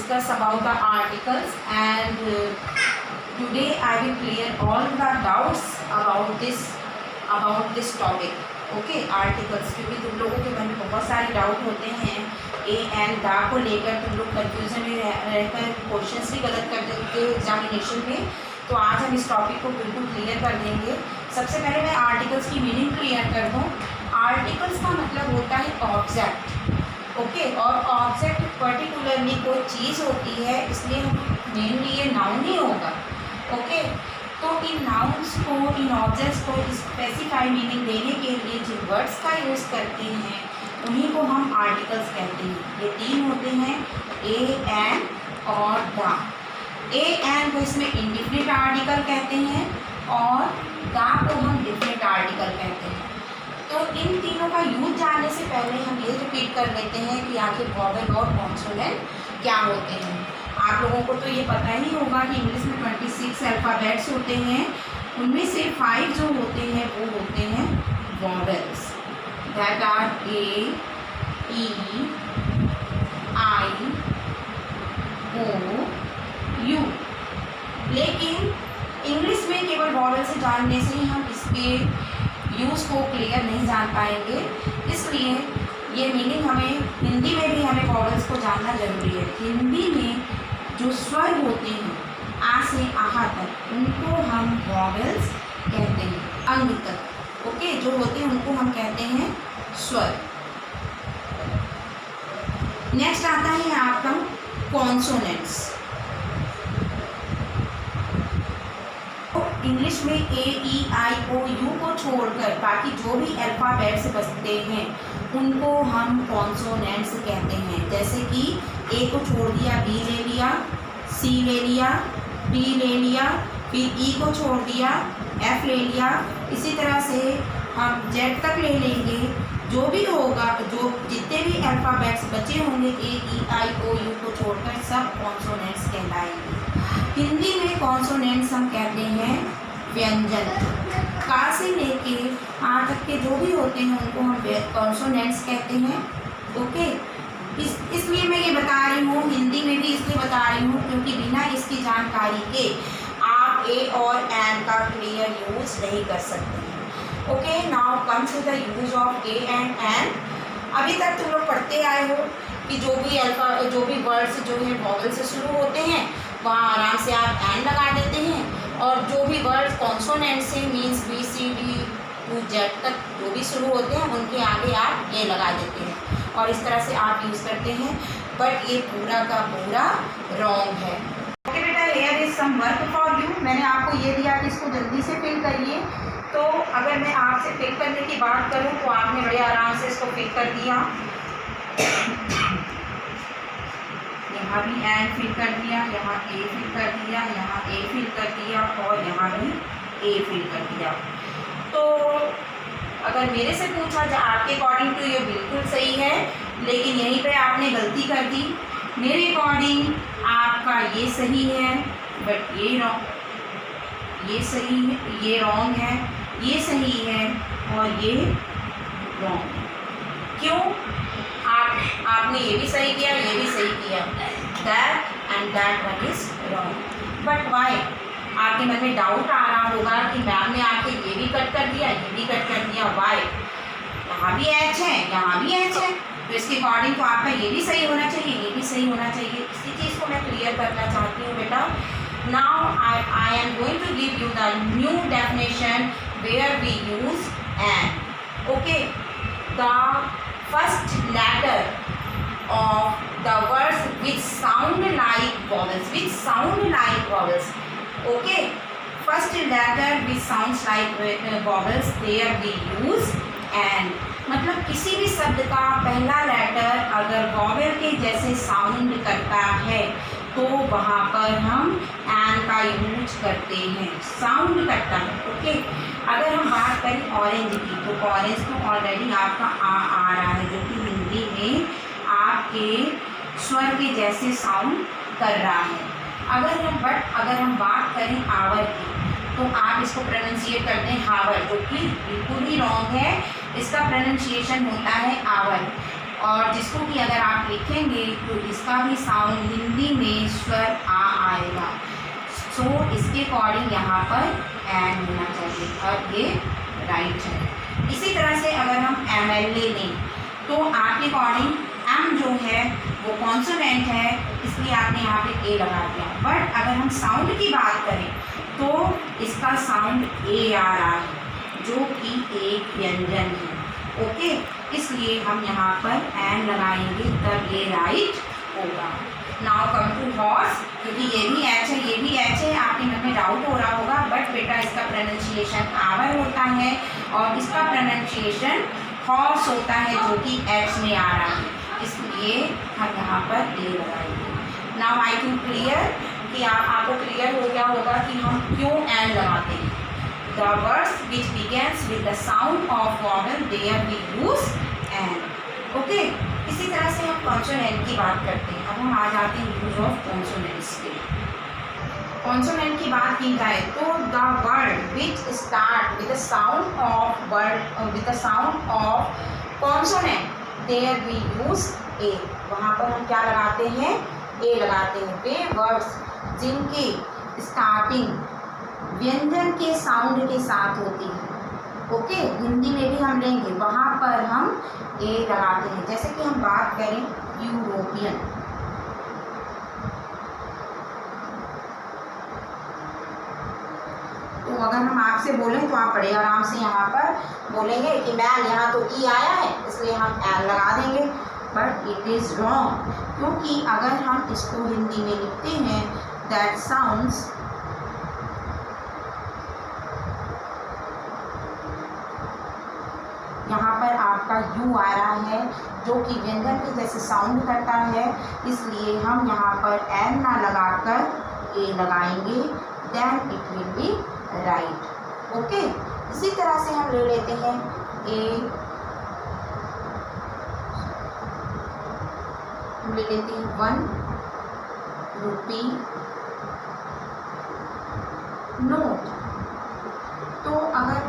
discuss about the articles, and today I will clear all the doubts about this topic. Okay, articles, क्योंकि तुम लोगों के मन में बहुत सारे डाउट होते हैं ए एंड दा को लेकर, तुम लोग कन्फ्यूजन में रहकर क्वेश्चंस भी गलत कर देते हो एग्जामिनेशन में। तो आज हम इस टॉपिक को बिल्कुल क्लियर कर देंगे। सबसे पहले मैं आर्टिकल्स की मीनिंग क्लियर कर दूँ। आर्टिकल्स का मतलब होता है ऑब्जेक्ट, ओके, और ऑब्जेक्ट पर्टिकुलरली कोई चीज़ होती है, इसलिए मेनली ये नाउन ही होगा। ओके, तो इन नाउन्स को, इन ऑब्जेक्ट्स को स्पेसिफाई मीनिंग देने के लिए जिन वर्ड्स का यूज़ करते हैं उन्हीं को हम आर्टिकल्स कहते हैं। ये तीन होते हैं, ए एंड और दा। ए एंड को इसमें इंडिफिनिट आर्टिकल कहते हैं और दा को हम डिफिनिट आर्टिकल कहते हैं। तो इन तीनों का यूज जानने से पहले हम ये रिपीट कर लेते हैं कि आखिर वॉवेल और कॉन्सोनेंट क्या होते हैं। आप लोगों को तो ये पता ही होगा कि इंग्लिश में 26 अल्फ़ाबेट्स होते हैं, उनमें से 5 जो होते हैं वो होते हैं vowels, that are A, E, I, O, U. लेकिन इंग्लिश में केवल वॉवेल से जानने से ही हम इसके यूज़ को क्लियर नहीं जान पाएंगे, इसलिए ये मीनिंग हमें हिंदी में भी हमें वॉवेल्स को जानना जरूरी है। हिंदी में जो स्वर होते हैं आ से आहा तक, उनको हम वॉवेल्स कहते हैं। अंग तक, ओके, जो होते हैं उनको हम कहते हैं स्वर। नेक्स्ट आता है आपका कॉन्सोनेंट्स। इंग्लिश में ए, ई, आई, ओ, यू को छोड़कर बाकी जो भी अल्फ़ाबेट्स बचते हैं उनको हम कॉन्सोनेंट्स कहते हैं। जैसे कि ए को छोड़ दिया, बी ले लिया, सी ले लिया, डी ले लिया, फिर ई को छोड़ दिया, एफ ले लिया। इसी तरह से हम जेड तक ले लेंगे। जो भी होगा, जो जितने भी अल्फ़ाबेट्स बचे होंगे ए, ई, आई, ओ, यू को छोड़कर सब कॉन्सोनेंट्स कहलाएंगे। हिंदी में कॉन्सोनेंट्स हम कहते हैं व्यंजन। का से लेके आ तक के जो भी होते हैं उनको हम कॉन्सोनेंट्स कहते हैं। ओके, इसलिए मैं ये बता रही हूँ, हिंदी में भी इसलिए बता रही हूँ क्योंकि बिना इसकी जानकारी के आप ए और एन का क्लियर यूज नहीं कर सकते हैं। Okay, now come to the use of a and an. अभी तक तुम लोग पढ़ते आए हो कि जो भी वर्ड्स जो है वॉवेल से शुरू होते हैं वहाँ आराम से आप एन लगा देते हैं, और जो भी वर्ड कॉन्सोनेंट से means B, C, D to Z तक जो भी शुरू होते हैं उनके आगे आप ए लगा देते हैं और इस तरह से आप यूज़ करते हैं, बट ये पूरा का पूरा रॉन्ग है। ओके बेटा, here is some work for you. मैंने आपको ये दिया कि इसको जल्दी से फिल करिए। तो अगर मैं आपसे फिल करने की बात करूँ तो आपने बड़े आराम से इसको फिल कर दिया। यहाँ भी एन फिल कर दिया, यहाँ ए फिल कर दिया, यहाँ ए फिल कर दिया और यहाँ भी ए फिल कर दिया। तो अगर मेरे से पूछा जाए आपके अकॉर्डिंग तो ये बिल्कुल सही है, लेकिन यहीं पे आपने गलती कर दी। मेरे अकॉर्डिंग आपका ये सही है, बट ये रॉन्ग, ये सही है, ये रॉन्ग है, ये सही है और ये रॉन्ग। क्यों? आपने ये भी सही किया, ये भी सही किया, that and that one is wrong. But why? आपके मन में डाउट आ रहा होगा कि मैम ने आके ये भी कट कर दिया, ये भी कट कर दिया, वाई? यहाँ भी एच है, यहाँ भी एच है, तो इसके अकॉर्डिंग तो आपका ये भी सही होना चाहिए, ये भी सही होना चाहिए। इसी चीज़ को मैं क्लियर करना चाहती हूँ बेटा। Now I am going to give you the new definition where we use an. Okay, the first letter of the words which sound like vowels, which sound like vowels. Okay, first letter which sounds like vowels, there we use and। मतलब किसी भी शब्द का पहला letter अगर vowel के जैसे sound करता है तो वहाँ पर हम एन का यूज करते हैं, साउंड करता है। ओके, अगर हम बात करें ऑरेंज की तो ऑरेंज तो ऑलरेडी आपका आ रहा है, जो कि हिंदी में आपके स्वर के जैसे साउंड कर रहा है। अगर हम बात करें आवर की तो आप इसको प्रोनाउंसिएट करते हैं हावर, जो कि बिल्कुल ही रॉन्ग है। इसका प्रोनाउंसिएशन होता है आवर। और जिसको कि अगर आप लिखेंगे तो इसका भी साउंड हिंदी में स्वर आ आएगा। सो इसके अकॉर्डिंग यहाँ पर एन होना चाहिए, अब ये राइट है। इसी तरह से अगर हम MLA लें तो आपके अकॉर्डिंग एम जो है वो कॉन्सोनेंट है, इसलिए आपने यहाँ पे ए लगा दिया। बट अगर हम साउंड की बात करें तो इसका साउंड ए आ रहा है जो कि एक व्यंजन है। ओके, इसलिए हम यहाँ पर एन लगाएंगे तब ये राइट होगा। नाउ कम टू हॉर्स, क्योंकि ये भी एच है ये भी एच है, आपके मन में डाउट हो रहा होगा, बट बेटा इसका प्रोनाउंसिएशन आवर होता है और इसका प्रोनाउंसिएशन हॉर्स होता है जो कि एच में आ रहा है, इसलिए हम यहाँ पर ए लगाएंगे। नाउ आई थिंक क्लियर कि आपको क्लियर हो गया होगा कि हम क्यों एन लगाते हैं। The words which begins with the sound of vowel there we use an. Okay, इसी तरह से हम कॉन्सोनेंट की बात करते हैं। अब हम आ जाते हैं यूज ऑफ कॉन्सोनेंट्स के। कॉन्सोनेंट की बात की जाए तो the word which start with the sound of word with the sound of consonant there we use a. वहाँ पर हम क्या लगाते हैं, ए लगाते हैं। वे वर्ड्स जिनकी स्टार्टिंग व्यंजन के साउंड के साथ होती है। ओके, हिंदी में भी हम लेंगे, वहाँ पर हम ए लगाते हैं। जैसे कि हम बात करें यूरोपियन, तो अगर हम आपसे बोलें तो आप बड़े आराम से यहाँ पर बोलेंगे कि मैम यहाँ तो ई आया है इसलिए हम एल लगा देंगे, बट इट इज़ रॉन्ग। क्योंकि अगर हम इसको हिंदी में लिखते हैं दैट साउंड्स यहाँ पर आपका यू आ रहा है जो कि व्यंजन के जैसे साउंड करता है, इसलिए हम यहाँ पर एन ना लगाकर ए लगाएंगे, then it will be right. Okay, इसी तरह से हम ले लेते हैं ले लेते हैं 1 रुपी नोट। तो अगर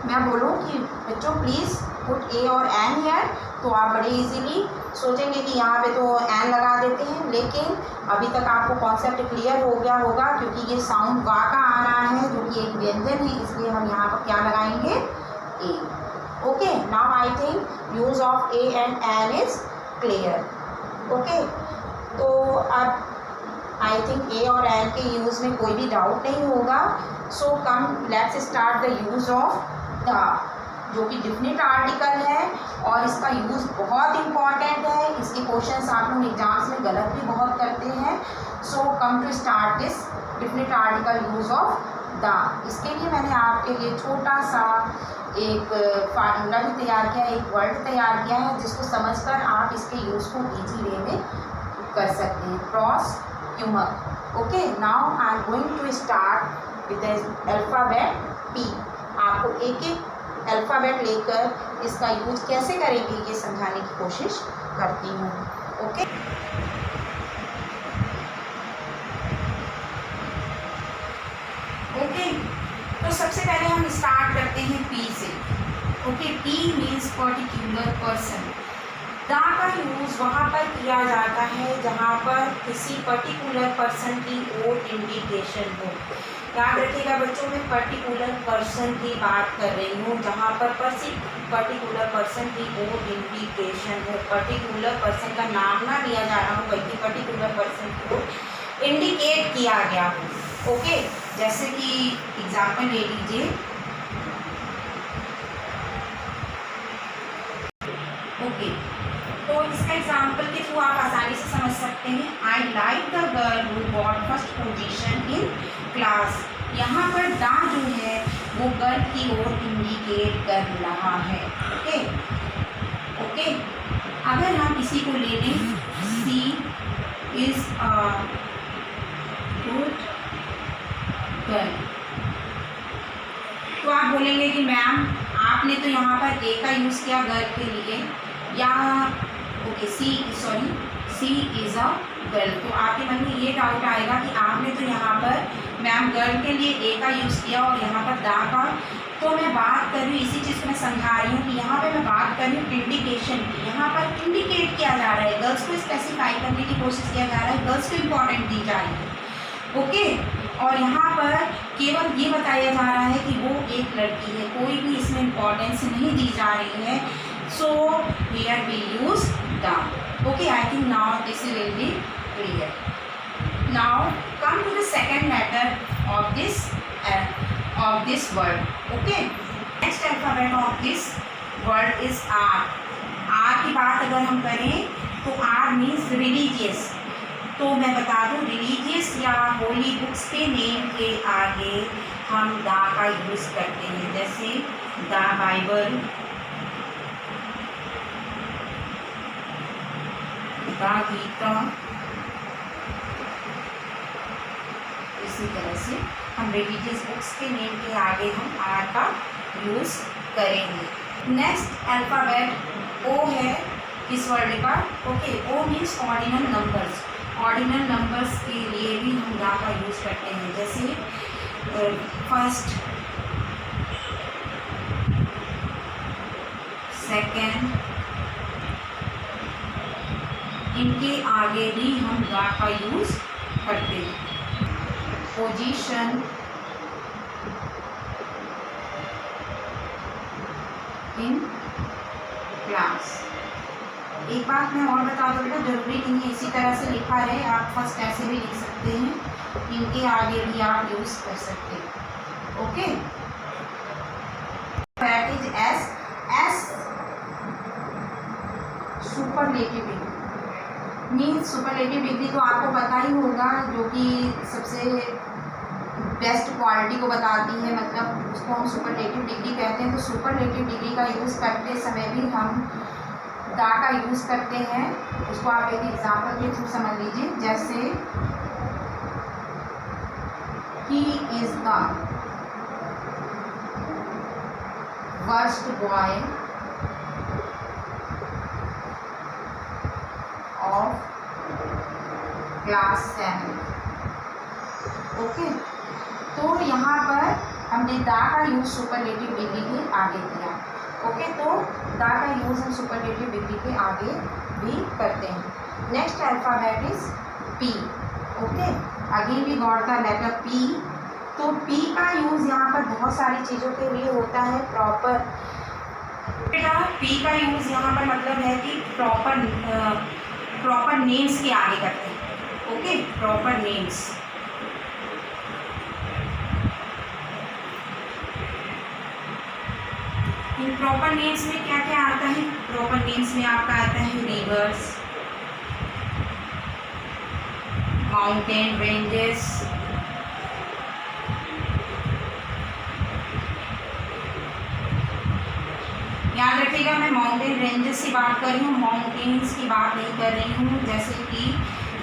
मैं बोलूँ कि बच्चों प्लीज़ पुट ए और एन हियर, तो आप बड़े इजीली सोचेंगे कि यहाँ पे तो एन लगा देते हैं, लेकिन अभी तक आपको कॉन्सेप्ट क्लियर हो गया होगा क्योंकि ये साउंड वा का आ रहा है जो कि एक व्यंजन है, इसलिए हम यहाँ पर क्या लगाएंगे, a. Okay, now I think use of a and an is clear. Okay, तो अब आई थिंक ए और एन के यूज़ में कोई भी डाउट नहीं होगा। So come let's start the use of the, जो कि डिफिनिट आर्टिकल है और इसका यूज़ बहुत इंपॉर्टेंट है। इसके क्वेश्चंस आप लोग एग्जाम्स में गलत भी बहुत करते हैं। So come to start this definite article use of the. इसके लिए मैंने आपके लिए छोटा सा एक फार्मूला भी तैयार किया, एक वर्ड तैयार किया है जिसको समझकर आप इसके यूज़ को ईजी वे में कर सकते हैं। Cross humour. Okay, now I am going to start with the alphabet P. आपको एक एक अल्फ़ाबेट लेकर इसका यूज कैसे करेंगे ये समझाने की कोशिश करती हूँ। ओके, ओके, तो सबसे पहले हम स्टार्ट करते हैं पी से। Okay, P means particular person. दा का यूज़ वहाँ पर किया जाता है जहाँ पर किसी पर्टिकुलर पर्सन की ओर इंडिकेशन हो। याद रखिएगा बच्चों, मैं पर्टिकुलर पर्सन की बात कर रही हूँ जहाँ पर पर्टिकुलर पर्सन की ओर इंडिकेशन हो। पर्टिकुलर पर्सन का नाम ना लिया जा रहा हो बल्कि पर्टिकुलर पर्सन की ओर इंडिकेट किया गया हो। ओके, जैसे कि एग्जाम्पल ले लीजिए। ओके, तो इसका एग्जाम्पल के थ्रू आप आसानी से समझ सकते हैं। I like the girl who got first position in class. यहाँ पर दा जो है वो गर्ल की ओर इंडिकेट कर रहा है। ओके, ओके, अगर हम इसी को ले लें, सी इज अ गुड गर्ल, तो आप बोलेंगे कि मैम आपने तो यहाँ पर ए का यूज़ किया गर्ल के लिए, या okay she she is a girl. तो आपके मन में ये डाउट आएगा कि आपने तो यहाँ पर मैम गर्ल के लिए ए का यूज़ किया और यहाँ पर दा का। तो मैं बात कर रही हूँ, इसी चीज़ को मैं समझा रही हूँ कि यहाँ पे मैं बात कर रही हूँ इंडिकेशन की। यहाँ पर इंडिकेट किया जा रहा है, गर्ल्स को स्पेसिफाई करने की कोशिश किया जा रहा है, गर्ल्स को इम्पोर्टेंट दी जा रही है। ओके, और यहाँ पर केवल ये बताया जा रहा है कि वो एक लड़की है, कोई भी इसमें इम्पोर्टेंस नहीं दी जा रही है। So here we use the. Okay, I think now this will be clear. Now come to the second letter of this word. Okay, next alphabet of this word is R. R की बात अगर हम करें तो are means religious. तो मैं बता दूं, रिलीजियस या होली बुक्स के नेम के आगे हम दा का यूज़ करते हैं, जैसे द बाइबल, द गीता। इसी तरह से हम रिलीजियस बुक्स के नेम के आगे हम आर का यूज़ करेंगे। नेक्स्ट अल्फ़ाबेट ओ है इस वर्ड का। Okay, O means ordinal numbers. Ordinal numbers के लिए भी हम दा का यूज़ करते हैं, जैसे फर्स्ट, सेकेंड, इनके आगे भी हम दा का यूज़ करते हैं। Position, in class. एक बात मैं और बता दूँ बेटा, जरूरी नहीं है इसी तरह से लिखा है, आप फर्स्ट ऐसे भी लिख सकते हैं, इनके आगे भी आप यूज़ कर सकते हैं। Okay, that is S. S superlative degree means, superlative degree तो आपको पता ही होगा, जो कि सबसे बेस्ट क्वालिटी को बताती है, मतलब उसको हम सुपरलेटिव डिग्री कहते हैं। तो सुपरलेटिव डिग्री का यूज़ करते समय भी हम दा का यूज़ करते हैं। उसको आप एक एग्जाम्पल के थ्रू समझ लीजिए, जैसे he is the worst boy of class 7। Okay, तो यहाँ पर हमने दा का यूज़ सुपरलेटिव डिग्री के आगे किया। ओके, तो दा का यूज़ हम सुपरलेटिव डिग्री के आगे भी करते हैं। Next alphabet is P. Okay, again we got the letter P. तो पी का यूज़ यहाँ पर बहुत सारी चीज़ों के लिए होता है। प्रॉपर बेटा, पी का यूज़ यहाँ पर मतलब है कि प्रॉपर नेम्स के आगे करते हैं। Okay, proper names. In proper names में क्या क्या आता है? प्रॉपर नेम्स में आपका आता है रिवर्स, माउंटेन रेंजेस, याद रखिएगा मैं माउंटेन रेंजेस की बात कर रही हूँ, माउंटेन्स की बात नहीं कर रही हूँ। जैसे कि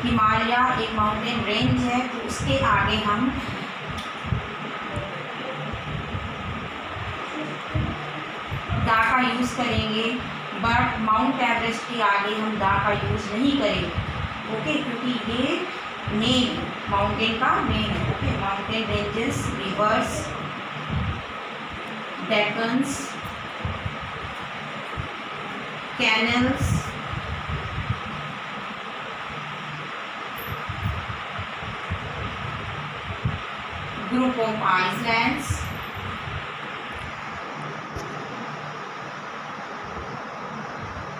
हिमालय एक माउंटेन रेंज है, तो उसके आगे हम दा का यूज़ करेंगे, बट माउंट एवरेस्ट के आगे हम दा का यूज़ नहीं करेंगे। ओके, क्योंकि ये नेम माउंटेन का नेम है। Okay, mountain ranges, rivers, deccans, canals, group of islands,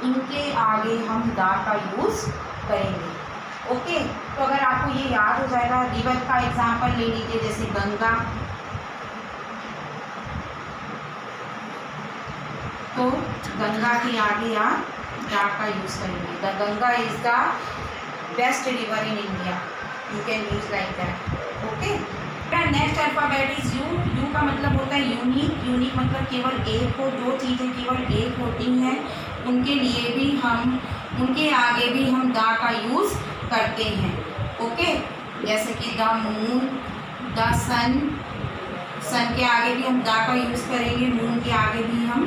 इनके आगे हम दा का यूज़ करेंगे। ओके, तो अगर आपको ये याद हो जाएगा, रिवर का एग्जांपल ले लीजिए, जैसे गंगा। तो गंगा के आगे आप दा का यूज़ करेंगे। The Ganga is the best river in India, you can use like that. Okay, next alphabet is you. You का मतलब होता है यूनिक। यूनिक मतलब केवल एक हो, जो चीज़ें केवल एक होती हैं उनके लिए भी हम, उनके आगे भी हम दा का यूज़ करते हैं। ओके, जैसे कि द मून, द सन। सन के आगे भी हम दा का यूज़ करेंगे, मून के आगे भी हम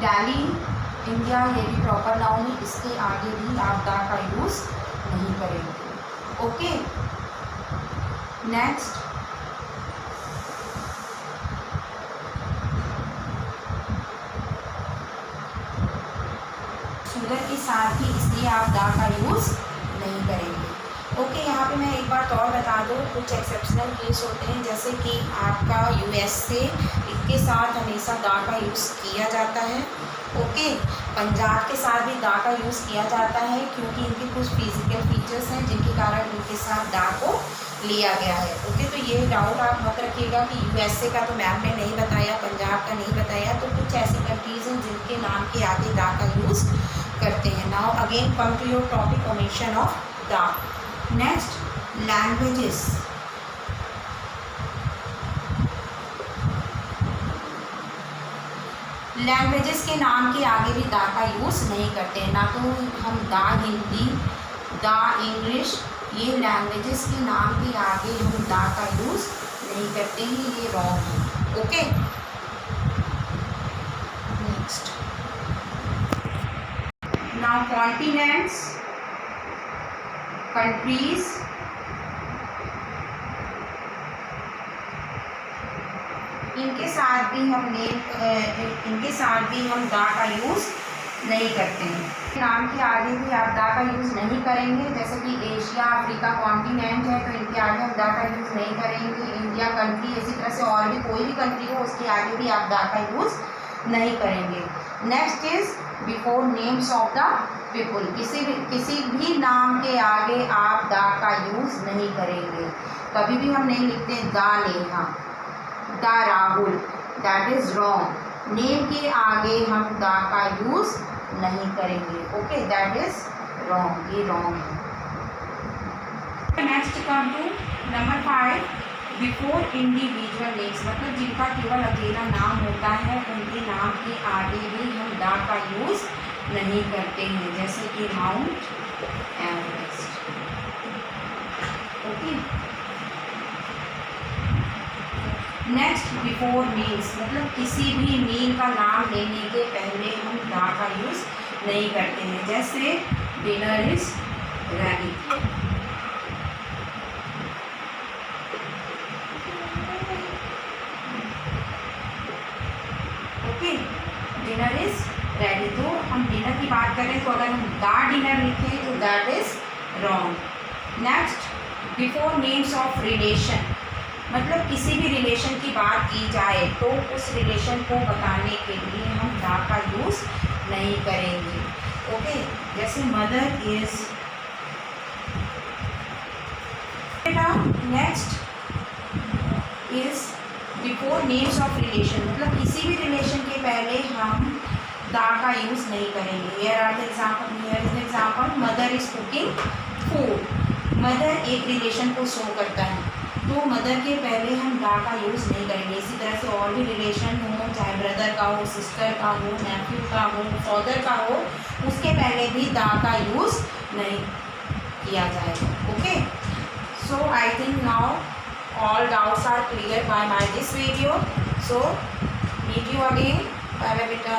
दिल्ली, इंडिया, ये भी प्रॉपर नाउन है, इसके आगे भी आप दा का यूज़ नहीं करेंगे। ओके, नेक्स्ट सूरत के साथ ही इसलिए आप दा का यूज़ नहीं करेंगे। ओके, यहाँ पे मैं एक बात और बता दूँ, कुछ एक्सेप्शनल केस होते हैं, जैसे कि आपका यूएस से, इसके साथ हमेशा दा का यूज़ किया जाता है। ओके, पंजाब के साथ भी दा का यूज़ किया जाता है, क्योंकि इनके कुछ फिजिकल फीचर्स हैं जिनके कारण इनके साथ दा को लिया गया है। ओके, तो ये डाउट आप मत रखिएगा कि यूएसए का तो मैम ने नहीं बताया, पंजाब का नहीं बताया, तो कुछ ऐसी कंट्रीज़ हैं जिनके नाम के आगे दा का यूज़ करते हैं। Now again come to your topic, omission of the. Next, languages. Languages के नाम के आगे भी दा का यूज़ नहीं करते हैं, ना तो हम दा हिंदी, दा इंग्लिश, ये लैंग्वेजेस के नाम के आगे हम दा का यूज़ नहीं करते हैं, ये रॉन्ग है। Okay, next, now continents, countries, इनके साथ भी हम इनके साथ भी हम दा का यूज़ नहीं करते हैं। नाम के आगे भी आप दा का यूज़ नहीं करेंगे, जैसे कि एशिया, अफ्रीका कॉन्टिनेंट है, तो इनके आगे हम दा का यूज़ नहीं करेंगे। इंडिया कंट्री, इसी तरह से और भी कोई भी कंट्री हो उसके आगे भी आप दा का यूज़ नहीं करेंगे। Next is before names of the people, किसी भी नाम के आगे आप दा का यूज़ नहीं करेंगे। कभी भी हम नहीं लिखते the Neha, the Rahul, that is wrong. Name के आगे हम दा का यूज़ नहीं करेंगे। ओके, दैट इज़ रॉन्ग, ये रॉन्ग है। Next come to number 5, before individual names, मतलब जिनका केवल अकेला नाम होता है उनके नाम के आगे भी हम दा का यूज़ नहीं करते हैं, जैसे कि mount Everest. Okay, next, before means, मतलब किसी भी मीन का नाम लेने के पहले हम दा का यूज़ नहीं करते हैं, जैसे dinner is ready. Okay, dinner is ready, तो हम डिनर की बात करें तो अगर हम दा डिनर लिखें तो that is wrong. Next, before names of relation, मतलब किसी भी रिलेशन की बात की जाए तो उस रिलेशन को बताने के लिए हम दा का यूज़ नहीं करेंगे। ओके, जैसे mother is. Next is before names of relation, मतलब किसी भी रिलेशन के पहले हम दा का यूज़ नहीं करेंगे। Here is example, mother is cooking food. Mother एक रिलेशन को शो करता है, तो मदर के पहले हम दा का यूज़ नहीं करेंगे। इसी तरह से और भी रिलेशन हो, चाहे ब्रदर का हो, सिस्टर का हो, नेफ्यू का हो, फादर का हो, उसके पहले भी दा का यूज़ नहीं किया जाएगा। Okay, so I think now all doubts are clear by my this video. So meet you again. Bye bye beta.